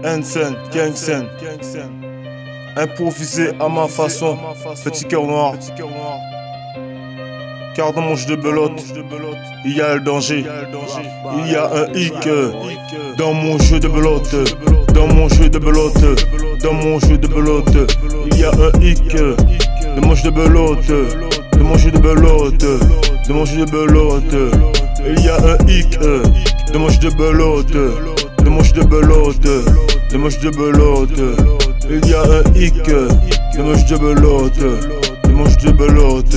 Hansen, Gangsen, improvisé à ma façon, petit cœur noir. Car dans mon jeu de belote, il y a le danger. Il y a un hic dans mon jeu de belote. Dans mon jeu de belote, dans mon jeu de belote, il y a un hic dans mon jeu de belote. De mon jeu de belote, de mon jeu de belote, il y a un hic dans mon jeu de belote. De mon jeu de belote, de mon jeu de belote, il y a un hic dans mon jeu de belote. De mon jeu de belote,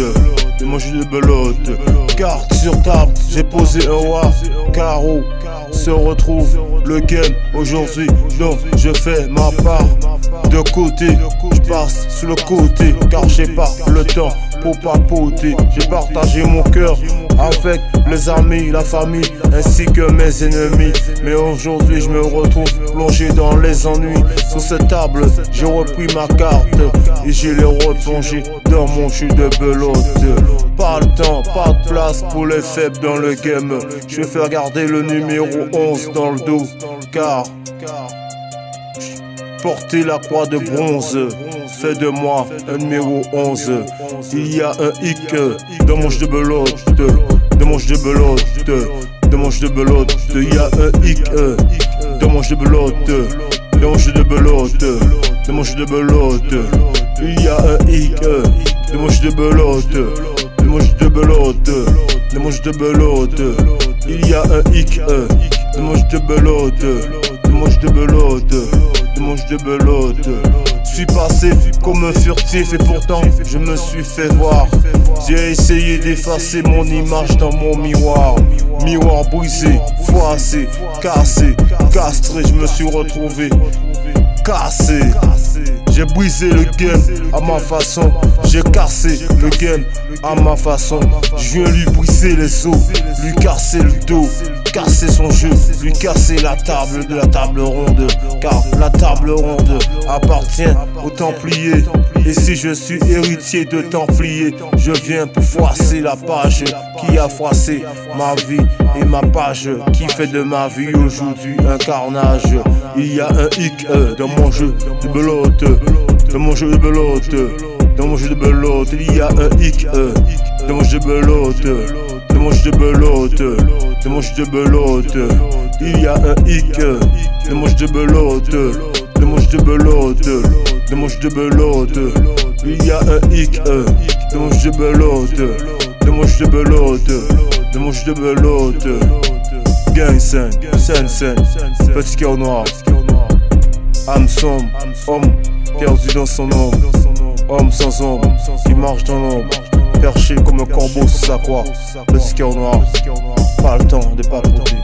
de mon jeu de belote. Carte sur table, j'ai posé un roi, carreau. Se retrouve le game aujourd'hui, donc je fais ma part. De côté, je passe sur le côté, car j'ai pas le temps pour papoter. J'ai partagé mon cœur avec les amis, la famille, ainsi que mes ennemis. Mais aujourd'hui je me retrouve plongé dans les ennuis. Sur cette table, j'ai repris ma carte et j'ai les replongé dans mon jeu de belote. Pas le temps, pas de place pour les faibles dans le game. Je vais faire garder le numéro 11 dans le dos, car porter la croix de bronze fait de moi un numéro 11. Il y a un hic dans mon jeu de belote, dans mon jeu de belote, dans mon jeu de belote. Il y a un hic dans mon jeu de belote, dans mon jeu de belote, dans mon jeu de belote. Il y a un hic dans mon jeu de belote, dans mon jeu de belote, dans mon jeu de belote. Il y a un hic dans mon jeu de belote, dans mon jeu de belote, dans mon jeu de belote. Je suis passé comme un furtif et pourtant je me suis fait voir. J'ai essayé d'effacer mon image dans mon miroir. Miroir brisé, froissé, cassé, castré, je me suis retrouvé cassé. J'ai brisé le game à ma façon, j'ai cassé le game à ma façon. Je viens lui briser les os, lui casser le dos, casser son jeu, lui casser la table de la table ronde. Car la table ronde appartient aux Templiers. Et si je suis héritier de Templiers, je viens pour froisser la page qui a froissé ma vie et ma page qui fait de ma vie aujourd'hui un carnage. Il y a un hic dans mon jeu de belote, dans mon jeu de belote, dans mon jeu de belote. Il y a un hic dans mon jeu de belote, dans mon jeu de belote, dans mon jeu de belote. Il y a un hic dans mon jeu de belote, dans mon jeu de belote, dans mon jeu de belote. Il y a un hic dans mon jeu de belote, dans mon jeu de belote, dans mon jeu de belote. Gangsen, Sensen, petit cœur noir. Âme sombre, homme perdu dans son ombre. Homme sans ombre, qui marche dans l'ombre, perché comme un corbeau sur sa croix. Petit cœur noir, pas le temps de papoter.